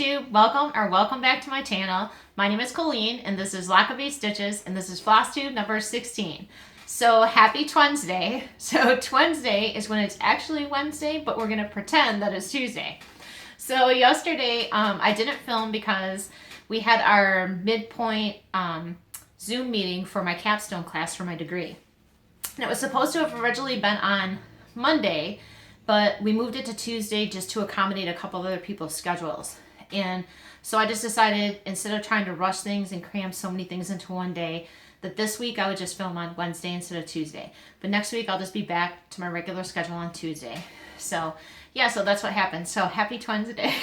Flosstube, welcome back to my channel. My name is Colleen and this is Lochabay Stitches and this is Flosstube number 16. So happy Twednesday. So Twednesday is when it's actually Wednesday, but we're going to pretend that it's Tuesday. So yesterday I didn't film because we had our midpoint Zoom meeting for my capstone class for my degree. And it was supposed to have originally been on Monday, but we moved it to Tuesday just to accommodate a couple other people's schedules. And so I just decided, instead of trying to rush things and cram so many things into one day, that this week I would just film on Wednesday instead of Tuesday. But next week I'll just be back to my regular schedule on Tuesday. So yeah, so that's what happened. So happy Twednesday.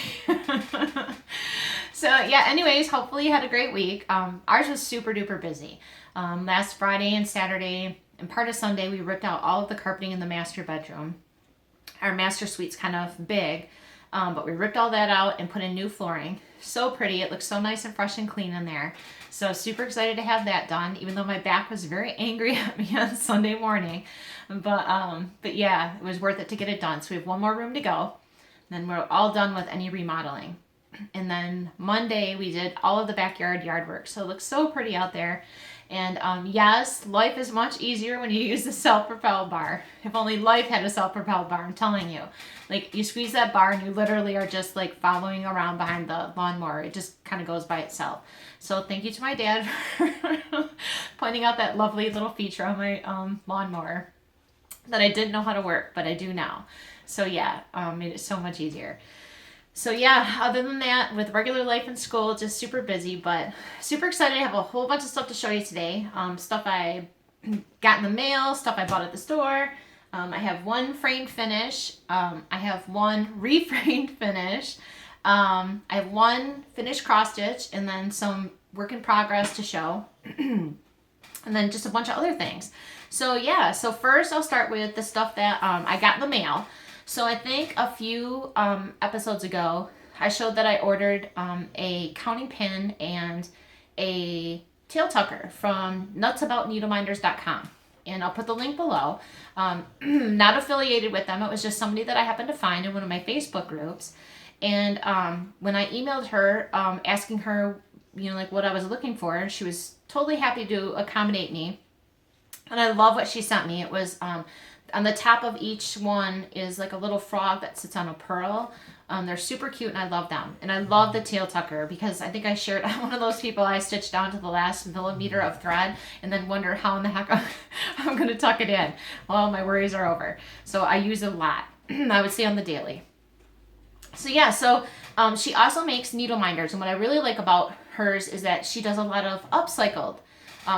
So yeah, anyways, hopefully you had a great week. Ours was super duper busy. Last Friday and Saturday and part of Sunday, we ripped out all of the carpeting in the master bedroom. Our master suite's kind of big, but we ripped all that out and put in new flooring. So pretty. It looks so nice and fresh and clean in there. So super excited to have that done, even though my back was very angry at me on Sunday morning. But yeah, it was worth it to get it done. So we have one more room to go. Then we're all done with any remodeling. And then Monday we did all of the backyard yard work. So it looks so pretty out there. And yes, life is much easier when you use the self-propel bar. If only life had a self-propel bar, I'm telling you. Like, you squeeze that bar and you literally are just like following around behind the lawnmower. It just kind of goes by itself. So thank you to my dad for pointing out that lovely little feature on my lawnmower that I didn't know how to work, but I do now. So yeah, made it so much easier. So yeah, other than that, with regular life in school, just super busy, but super excited to have a whole bunch of stuff to show you today. Stuff I got in the mail, stuff I bought at the store. I have one framed finish. I have one reframed finish. I have one finished cross stitch and then some work in progress to show. And then just a bunch of other things. So yeah, so first I'll start with the stuff that I got in the mail. So I think a few episodes ago, I showed that I ordered a counting pin and a tail tucker from nutsaboutneedleminders.com. And I'll put the link below. Not affiliated with them. It was just somebody that I happened to find in one of my Facebook groups. And when I emailed her asking her, you know, like what I was looking for, she was totally happy to accommodate me. And I love what she sent me. It was... on the top of each one is like a little frog that sits on a pearl. They're super cute and I love them. And I love the tail tucker because I think I shared, I'm one of those people I stitch down to the last millimeter of thread and then wonder how in the heck I'm going to tuck it in. Well, my worries are over. So I use it a lot. I would say on the daily. So yeah, so she also makes needle minders. And what I really like about hers is that she does a lot of upcycled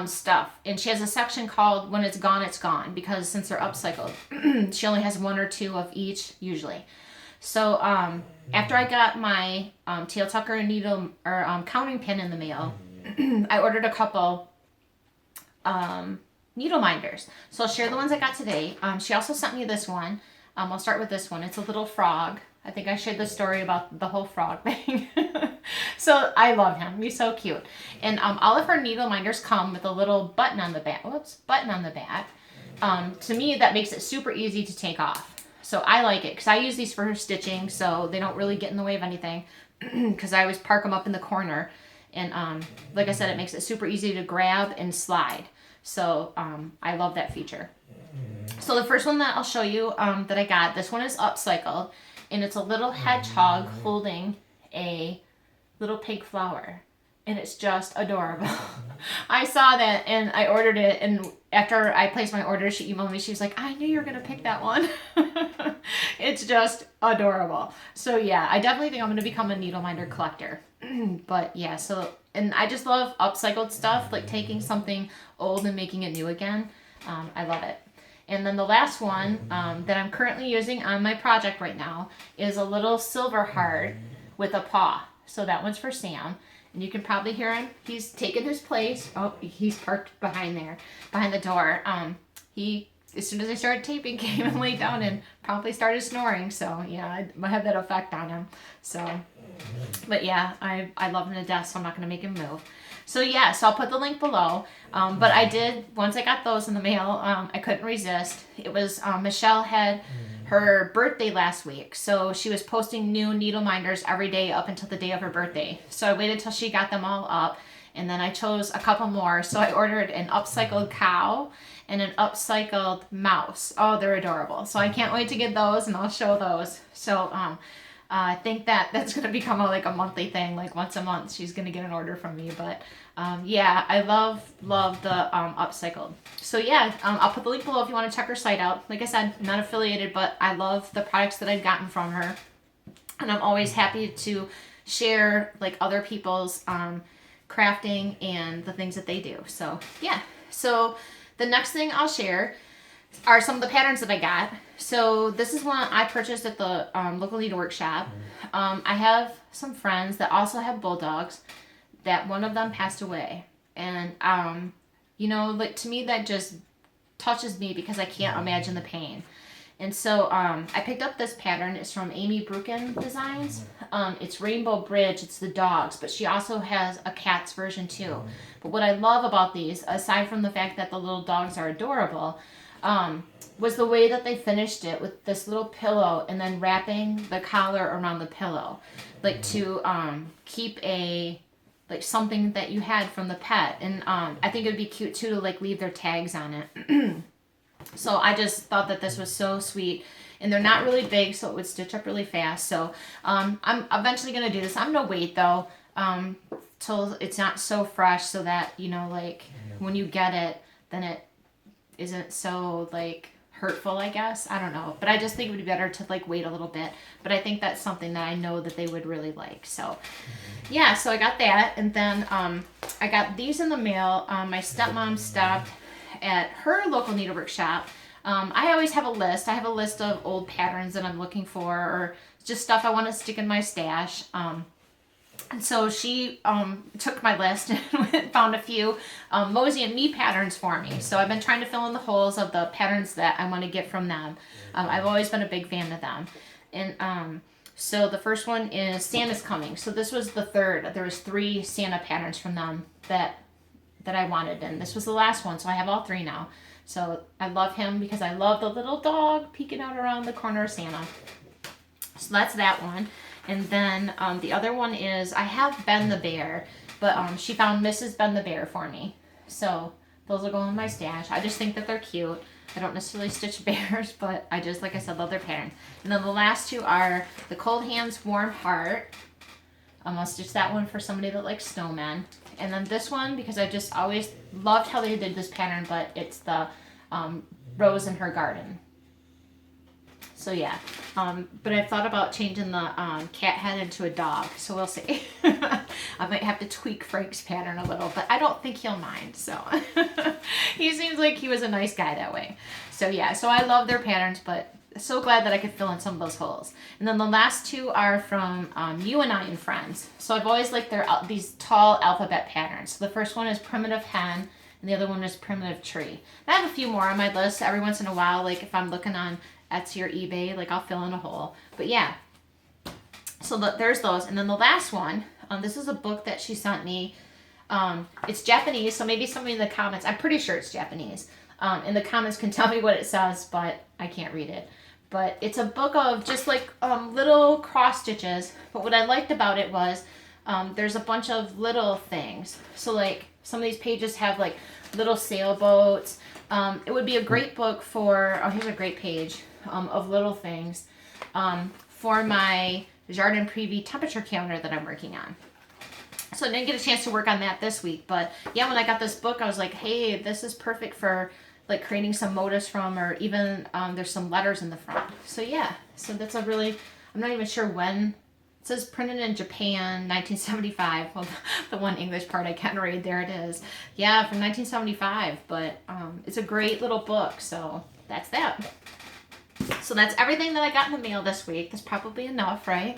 stuff, and she has a section called when it's gone, because since they're upcycled she only has one or two of each usually. So after I got my tail tucker and needle or counting pin in the mail, I ordered a couple needle minders. So I'll share the ones I got today. She also sent me this one. I'll start with this one. It's a little frog. I think I shared the story about the whole frog thing. So I love him. He's so cute. And all of her needle minders come with a little button on the back. Button on the back. To me, that makes it super easy to take off. So I like it because I use these for stitching, so they don't really get in the way of anything. Because I always park them up in the corner. And like I said, it makes it super easy to grab and slide. So I love that feature. So the first one that I'll show you that I got, this one is upcycled. And it's a little hedgehog holding a little pink flower. And it's just adorable. I saw that and I ordered it. And after I placed my order, she emailed me. She was like, I knew you were going to pick that one. It's just adorable. So yeah, I definitely think I'm going to become a needle minder collector. But yeah, so, and I just love upcycled stuff. Like taking something old and making it new again. I love it. And then the last one that I'm currently using on my project right now is a little silver heart with a paw. So that one's for Sam. And you can probably hear him. He's taken his place. Oh, he's parked behind there, behind the door. He, as soon as I started taping, came and laid down and promptly started snoring. So yeah, I might have that effect on him. So, but yeah, I love him to death, so I'm not going to make him move. So yeah, so I'll put the link below. But I did, once I got those in the mail, I couldn't resist. It was, Michelle had her birthday last week. So she was posting new needle minders every day up until the day of her birthday. So I waited till she got them all up, and then I chose a couple more. So I ordered an upcycled cow and an upcycled mouse. Oh, they're adorable. So I can't wait to get those, and I'll show those. So I think that's going to become like a monthly thing. Like once a month, she's going to get an order from me. But yeah, I love the upcycled. So yeah, I'll put the link below if you want to check her site out. Like I said, I'm not affiliated, but I love the products that I've gotten from her. And I'm always happy to share like other people's crafting and the things that they do. So yeah, so the next thing I'll share are some of the patterns that I got. So this is one I purchased at the local needlework shop. I have some friends that also have bulldogs that one of them passed away. And, you know, like to me that just touches me because I can't imagine the pain. And so I picked up this pattern. It's from Amy Brucken Designs. It's Rainbow Bridge. It's the dogs, but she also has a cat's version too. But what I love about these, aside from the fact that the little dogs are adorable, was the way that they finished it with this little pillow and then wrapping the collar around the pillow, like to keep a like something that you had from the pet. And I think it would be cute too to like leave their tags on it. So I just thought that this was so sweet, and they're not really big, so it would stitch up really fast. So I'm eventually gonna do this. I'm gonna wait though till it's not so fresh, so that you know, like when you get it, then it isn't so like hurtful, I guess. I don't know, but I just think it would be better to like wait a little bit. But I think that's something that I know that they would really like. So yeah, so I got that, and then I got these in the mail. My stepmom stopped at her local needlework shop. I always have a list. I have a list of old patterns that I'm looking for, or just stuff I want to stick in my stash. And so she took my list and found a few Mosey and Me patterns for me. So I've been trying to fill in the holes of the patterns that I want to get from them. I've always been a big fan of them. And so the first one is Santa's Coming. So this was the third. There was 3 Santa patterns from them that I wanted, and this was the last one. So I have all 3 now. So I love him because I love the little dog peeking out around the corner of Santa. So that's that one. And then the other one is, I have Ben the Bear, but she found Mrs. Ben the Bear for me. So those will go in my stash. I just think that they're cute. I don't necessarily stitch bears, but I just, like I said, love their pattern. And then the last 2 are the Cold Hands, Warm Heart. I'll stitch that one for somebody that likes snowmen. And then this one, because I just always loved how they did this pattern, but it's the Rose in Her Garden. So yeah, but I've thought about changing the cat head into a dog, so we'll see. I might have to tweak Frank's pattern a little, but I don't think he'll mind, so. He seems like he was a nice guy that way. So yeah, so I love their patterns, but so glad that I could fill in some of those holes. And then the last 2 are from You and I and Friends. So I've always liked these tall alphabet patterns. So the first one is Primitive Hen, and the other one is Primitive Tree. And I have a few more on my list every once in a while, like if I'm looking on Etsy or eBay, like I'll fill in a hole. But yeah, so there's those. And then the last one, this is a book that she sent me. It's Japanese, so maybe somebody in the comments, I'm pretty sure it's Japanese, in the comments can tell me what it says, but I can't read it. But it's a book of just like little cross stitches. But what I liked about it was there's a bunch of little things. So like some of these pages have like little sailboats. It would be a great book for, oh, here's a great page of little things for my Jardin Preview temperature calendar that I'm working on. So I didn't get a chance to work on that this week, but yeah, when I got this book, I was like, hey, this is perfect for like creating some motifs from, or even there's some letters in the front. So yeah, so that's a really, I'm not even sure when. It says printed in Japan, 1975. Well, the one English part I can't read, there it is. Yeah, from 1975, but it's a great little book, so that's that. So that's everything that I got in the mail this week. That's probably enough, right?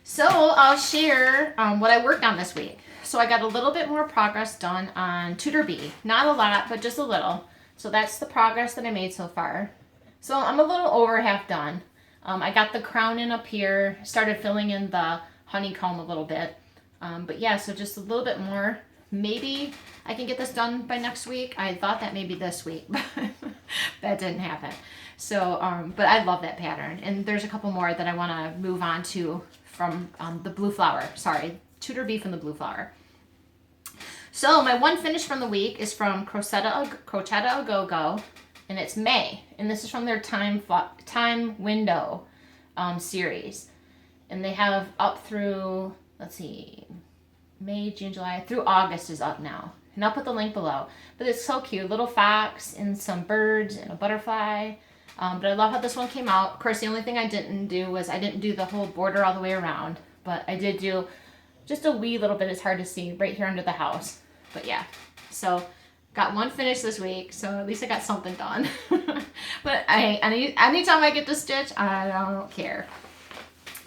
So I'll share what I worked on this week. So I got a little bit more progress done on Tutor Bee. Not a lot, but just a little. So that's the progress that I made so far. So I'm a little over half done. I got the crown in up here, started filling in the honeycomb a little bit. But yeah, so just a little bit more. Maybe I can get this done by next week. I thought that maybe this week, that didn't happen. So, but I love that pattern. And there's a couple more that I want to move on to from the blue flower. Sorry, Tudor Beef and the blue flower. So my one finish from the week is from Crocetta A Go-Go, and it's May. And this is from their time window series. And they have up through, let's see, May, June, July, through August is up now. And I'll put the link below. But it's so cute. Little fox and some birds and a butterfly. But I love how this one came out. Of course, the only thing I didn't do was I didn't do the whole border all the way around. But I did do just a wee little bit. It's hard to see right here under the house. But yeah, so got one finish this week. So at least I got something done. But anytime I get to stitch, I don't care.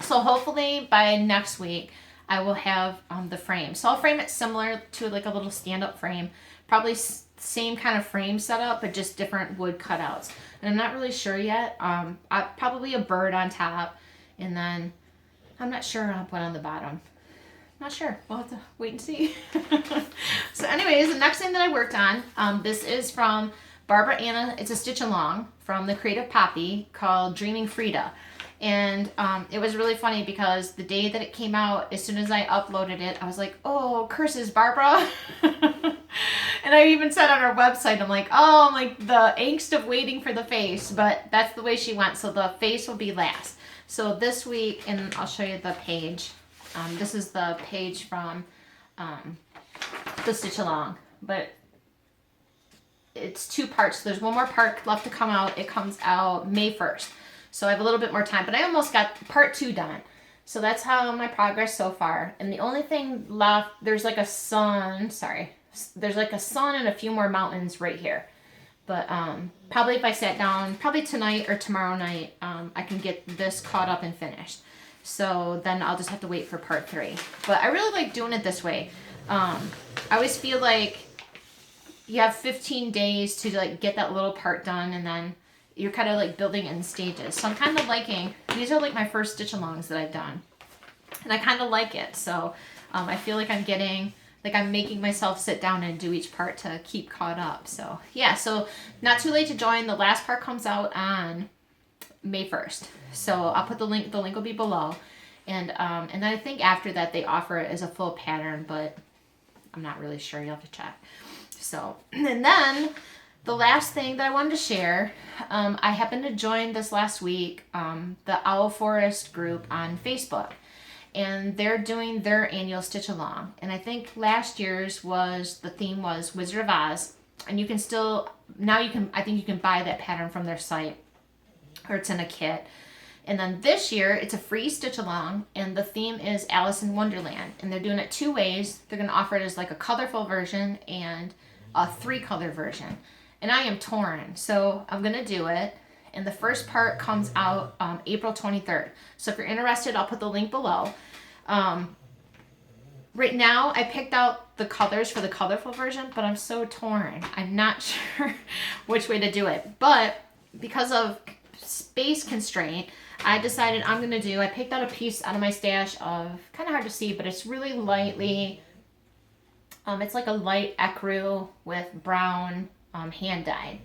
So hopefully by next week, I will have the frame. So I'll frame it similar to like a little stand-up frame. Probably same kind of frame setup, but just different wood cutouts. And I'm not really sure yet. Probably a bird on top. And then I'm not sure I'll put on the bottom. Not sure. We'll have to wait and see. So anyways, the next thing that I worked on, this is from Barbara Anna. It's a stitch along from the Creative Poppy called Dreaming Frida. And it was really funny because the day that it came out, as soon as I uploaded it, I was like, oh, curses, Barbara. And I even said on our website, I'm like, oh, I'm like the angst of waiting for the face. But that's the way she went. So the face will be last. So this week, and I'll show you the page. This is the page from the stitch along. But it's 2 parts. So there's one more part left to come out. It comes out May 1st. So I have a little bit more time, but I almost got part 2 done. So that's how my progress so far. And the only thing left, there's like a sun, there's like a sun and a few more mountains right here. But probably if I sat down, probably tonight or tomorrow night, I can get this caught up and finished. So then I'll just have to wait for part 3. But I really like doing it this way. I always feel like you have 15 days to like get that little part done, and then you're kind of like building in stages. So I'm kind of liking, these are like my first stitch alongs that I've done. And I kind of like it. So I feel like I'm getting, like I'm making myself sit down and do each part to keep caught up. So yeah, so not too late to join. The last part comes out on May 1st. So I'll put the link will be below. And then I think after that they offer it as a full pattern, but I'm not really sure. You'll have to check. So, and then the last thing that I wanted to share, I happened to join this last week, the Owl Forest group on Facebook. And they're doing their annual stitch along. And I think last year's the theme was Wizard of Oz. And you can still, I think you can buy that pattern from their site, or it's in a kit. And then this year, it's a free stitch along, and the theme is Alice in Wonderland. And they're doing it 2 ways. They're going to offer it as like a colorful version and a 3-color version. And I am torn, so I'm going to do it. And the first part comes out April 23rd. So if you're interested, I'll put the link below. Right now, I picked out the colors for the colorful version, but I'm so torn. I'm not sure which way to do it. But because of space constraint, I decided I picked out a piece out of my stash of, kind of hard to see, but it's really lightly, it's like a light ecru with brown hand dyed.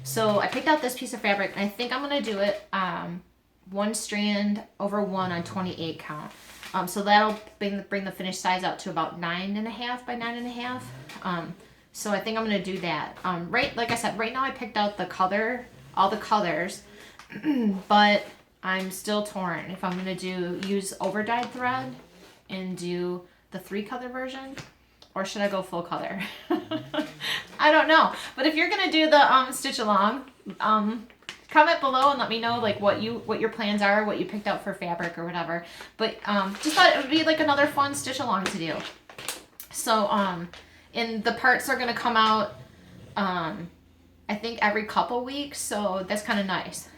So I picked out this piece of fabric, and I think I'm going to do it 1 strand over 1 on 28 count. So that'll bring the finished size out to about 9.5 by 9.5. So I think I'm going to do that. Like I said, right now I picked out all the colors, but I'm still torn if I'm going to use over dyed thread and do the 3-color version, or should I go full color? I don't know. But if you're going to do the stitch along, comment below and let me know like what your plans are, what you picked out for fabric or whatever. But just thought it would be like another fun stitch along to do. So and the parts are going to come out I think every couple weeks, so that's kind of nice.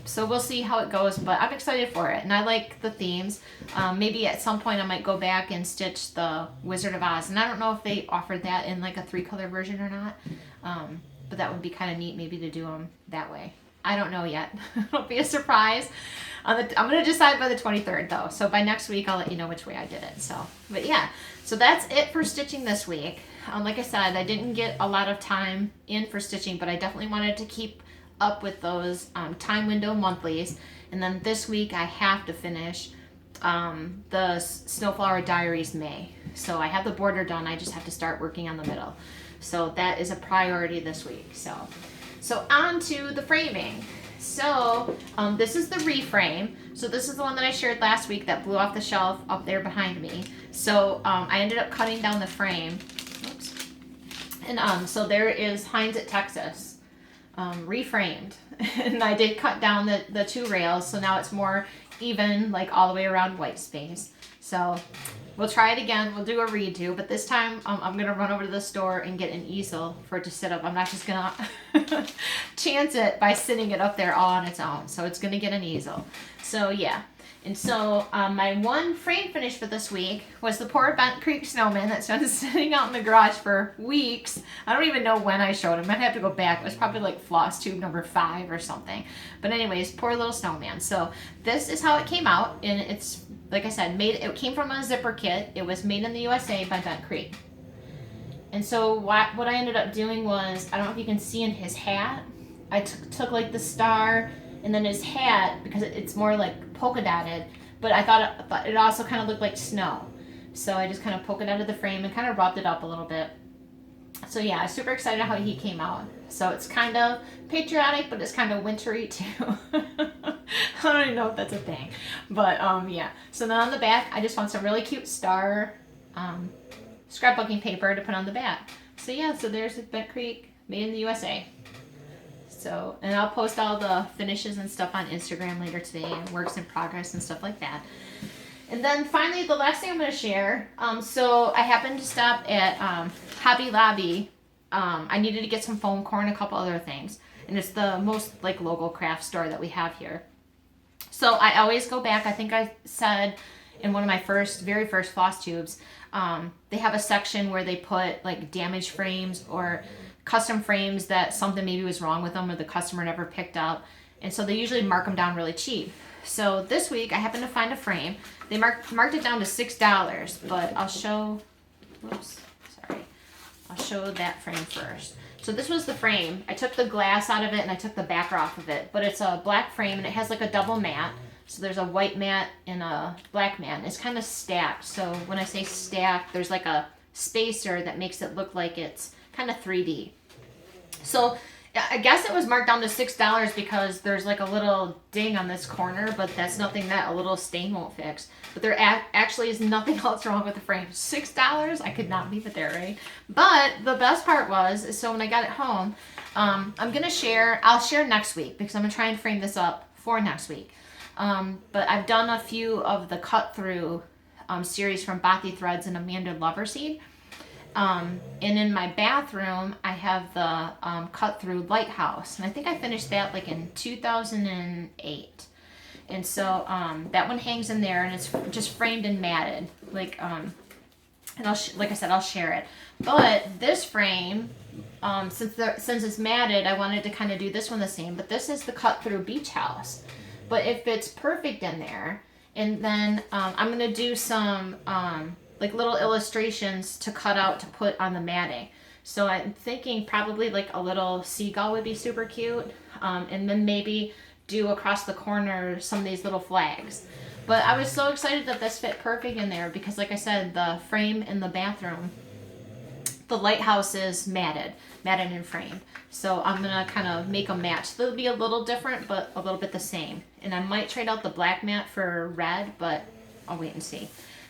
So we'll see how it goes, but I'm excited for it, and I like the themes. Maybe at some point I might go back and stitch the Wizard of Oz, and I don't know if they offered that in like a 3-color version or not, but that would be kind of neat maybe to do them that way. I don't know yet. It'll be a surprise. I'm going to decide by the 23rd though, so by next week I'll let you know which way I did it. So, but yeah, so that's it for stitching this week. like I said, I didn't get a lot of time in for stitching, but I definitely wanted to keep up with those time window monthlies. And then this week I have to finish the Snowflower Diaries May. So I have the border done, I just have to start working on the middle. So that is a priority this week. So on to the framing. So this is the reframe. So this is the one that I shared last week that blew off the shelf up there behind me. So I ended up cutting down the frame. Oops. And so there is Heinz at Texas, reframed. And I did cut down the two rails, so now it's more even, like all the way around white space. So we'll try it again. We'll do a redo, but this time I'm gonna run over to the store and get an easel for it to sit up. I'm not just gonna chance it by sitting it up there all on its own. So it's gonna get an easel. So yeah. And so my one frame finish for this week was the poor Bent Creek snowman that's been sitting out in the garage for weeks. I don't even know when I showed him. I'd have to go back. It was probably like Flosstube number 5 or something. But anyways, poor little snowman. So this is how it came out. And it's, like I said, it came from a zipper kit. It was made in the USA by Bent Creek. And so what I ended up doing was, I don't know if you can see in his hat, I took like the star and then his hat, because it's more like polka dotted, but I thought it also kind of looked like snow. So I just kind of polka dotted the frame and kind of rubbed it up a little bit. So yeah, I'm super excited how he came out. So it's kind of patriotic, but it's kind of wintry too. I don't even know if that's a thing, but yeah. So then on the back, I just want some really cute star scrapbooking paper to put on the back. So yeah, so there's Bent Creek, made in the USA. So, and I'll post all the finishes and stuff on Instagram later today, and works in progress and stuff like that. And then finally, the last thing I'm going to share. So I happened to stop at Hobby Lobby. I needed to get some foam core and a couple other things. And it's the most like local craft store that we have here. So I always go back. I think I said in one of my very first floss tubes, they have a section where they put like damaged frames or custom frames that something maybe was wrong with them or the customer never picked up. And so they usually mark them down really cheap. So this week I happened to find a frame. They marked it down to $6, but I'll show that frame first. So this was the frame. I took the glass out of it and I took the backer off of it, but it's a black frame and it has like a double mat. So there's a white mat and a black mat. It's kind of stacked. So when I say stacked, there's like a spacer that makes it look like it's kind of 3D. So I guess it was marked down to $6 because there's like a little ding on this corner, but that's nothing that a little stain won't fix. But there actually is nothing else wrong with the frame. $6? I could not leave it there, right? But the best part was, so when I got it home, I'll share next week because I'm going to try and frame this up for next week. But I've done a few of the cut through series from Bothy Threads and Amanda Loverseed. And in my bathroom, I have the cut through Lighthouse. And I think I finished that like in 2008. And so that one hangs in there and it's just framed and matted. Like, and like I said, I'll share it. But this frame, since it's matted, I wanted to kind of do this one the same. But this is the cut through Beach House. But it fits perfect in there. And then I'm going to do some like little illustrations to cut out to put on the matting. So I'm thinking probably like a little seagull would be super cute. And then maybe do across the corner some of these little flags. But I was so excited that this fit perfect in there because like I said, the frame in the bathroom, the Lighthouse is matted and framed. So I'm going to kind of make a match. They'll be a little different, but a little bit the same. And I might trade out the black mat for red, but I'll wait and see.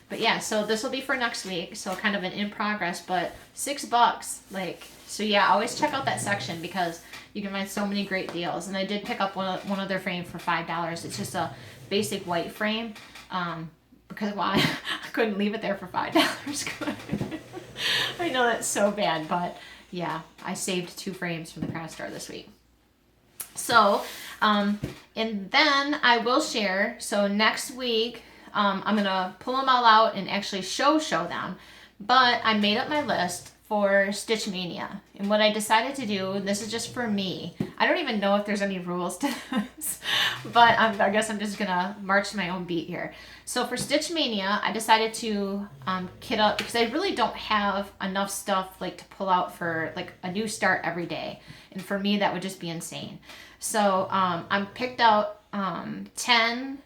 But yeah, so this will be for next week. So kind of an in progress, but $6. Like, so yeah, always check out that section because you can find so many great deals. And I did pick up one of their frames for $5. It's just a basic white frame. Because why? I couldn't leave it there for $5. I know that's so bad, but yeah, I saved 2 frames from the craft store this week. So, and then I will share. So next week, I'm going to pull them all out and actually show them. But I made up my list for Stitch Mania. And what I decided to do, and this is just for me, I don't even know if there's any rules to this, but I guess I'm just gonna march to my own beat here. So for Stitch Mania, I decided to kit up, because I really don't have enough stuff like to pull out for like a new start every day. And for me, that would just be insane. So I picked out 10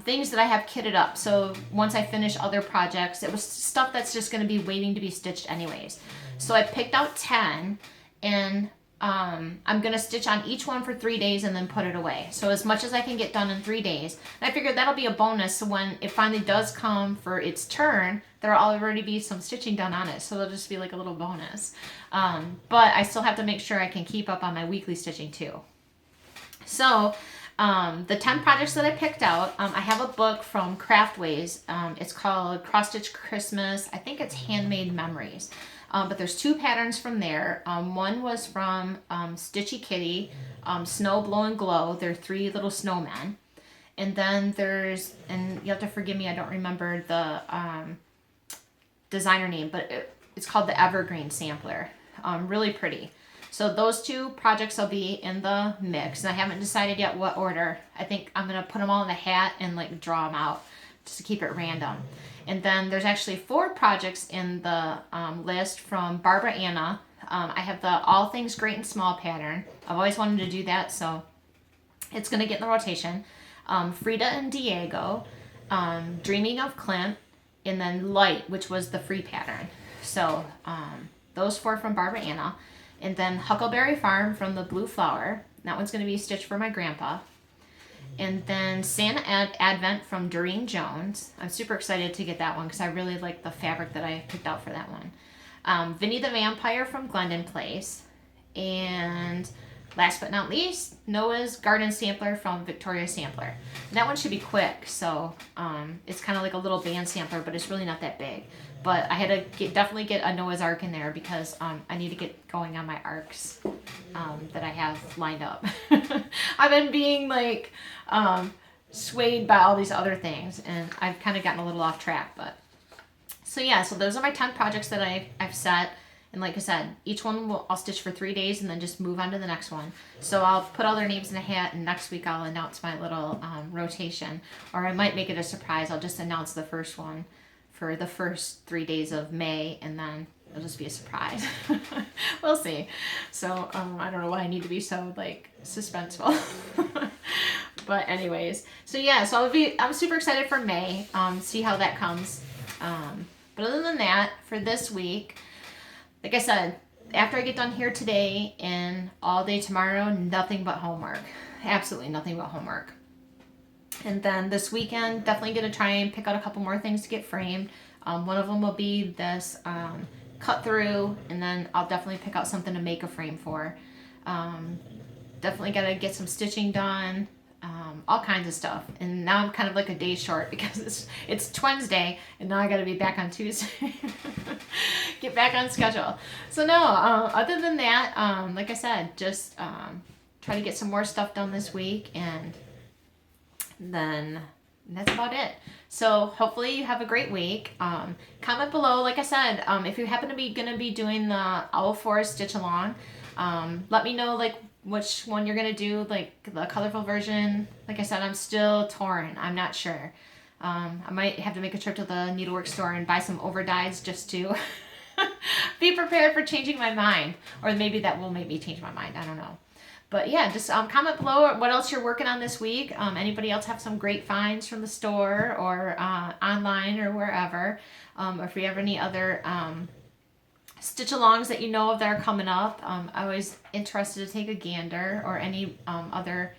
things that I have kitted up. So once I finish other projects, it was stuff that's just going to be waiting to be stitched anyways. So I picked out 10, and I'm going to stitch on each one for 3 days and then put it away. So as much as I can get done in 3 days. And I figured that'll be a bonus. So when it finally does come for its turn, there'll already be some stitching done on it. So it'll just be like a little bonus. But I still have to make sure I can keep up on my weekly stitching too. So the 10 projects that I picked out, I have a book from Craftways. It's called Cross Stitch Christmas. I think it's Handmade Memories. But there's 2 patterns from there. One was from Stitchy Kitty, Snow, Blow, and Glow. They're 3 little snowmen. And then there's, and you have to forgive me, I don't remember the designer name, but it's called the Evergreen Sampler. Really pretty. So those 2 projects will be in the mix. And I haven't decided yet what order. I think I'm going to put them all in a hat and like draw them out just to keep it random. And then there's actually 4 projects in the list from Barbara Anna. I have the All Things Great and Small pattern. I've always wanted to do that, so it's going to get in the rotation. Frida and Diego, Dreaming of Clint, and then Light, which was the free pattern. So those 4 from Barbara Anna. And then Huckleberry Farm from the Blue Flower. That one's going to be stitched for my grandpa. And then Santa Advent from Doreen Jones. I'm super excited to get that one because I really like the fabric that I picked out for that one. Vinny the Vampire from Glendon Place. And last but not least, Noah's Garden Sampler from Victoria Sampler. And that one should be quick, so it's kind of like a little band sampler, but it's really not that big. But I had to definitely get a Noah's Ark in there because I need to get going on my arcs that I have lined up. I've been being like swayed by all these other things, and I've kind of gotten a little off track. But so yeah, so those are my 10 projects that I've set. And like I said, each one I'll stitch for 3 days and then just move on to the next one. So I'll put all their names in a hat, and next week I'll announce my little rotation. Or I might make it a surprise. I'll just announce the first one for the first 3 days of May, and then it'll just be a surprise. We'll see. So I don't know why I need to be so like suspenseful. But anyways, so yeah, so I'm super excited for May. See how that comes. But other than that, for this week, like I said, after I get done here today and all day tomorrow, nothing but homework. Absolutely nothing but homework. And then this weekend, definitely going to try and pick out a couple more things to get framed. One of them will be this cut through, and then I'll definitely pick out something to make a frame for. Definitely got to get some stitching done. All kinds of stuff. And now I'm kind of like a day short because it's Twednesday, and now I got to be back on Tuesday. Get back on schedule. So no, other than that, like I said, just try to get some more stuff done this week, and then that's about it. So hopefully you have a great week. Comment below, like I said, if you happen to be going to be doing the Owl Forest Stitch Along, let me know like which one you're going to do, like the colorful version. Like I said, I'm still torn. I'm not sure. I might have to make a trip to the needlework store and buy some over dyes just to be prepared for changing my mind. Or maybe that will make me change my mind. I don't know. But yeah, just comment below what else you're working on this week. Anybody else have some great finds from the store or online or wherever. Or if you have any other stitch alongs that you know of that are coming up. I'm always interested to take a gander, or any other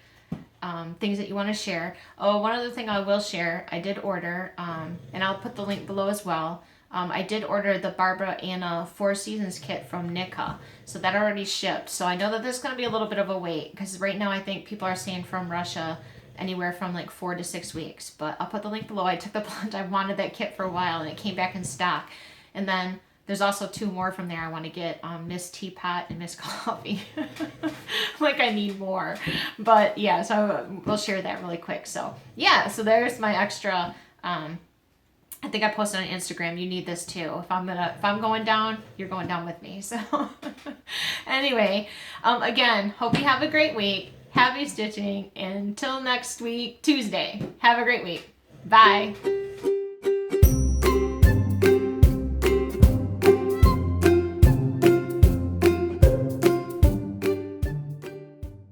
things that you want to share. Oh, one other thing I will share, I did order, and I'll put the link below as well. I did order the Barbara Anna 4 Seasons kit from Nika, so that already shipped. So I know that there's going to be a little bit of a wait, because right now I think people are saying from Russia anywhere from like 4 to 6 weeks. But I'll put the link below. I took the plunge. I wanted that kit for a while, and it came back in stock. And then there's also 2 more from there I want to get, Miss Teapot and Miss Coffee. Like I need more. But yeah, so we'll share that really quick. So yeah, so there's my extra I think I posted on Instagram, you need this too. If I'm going down, you're going down with me. So anyway, again, hope you have a great week. Happy stitching. Until next week, Tuesday. Have a great week. Bye.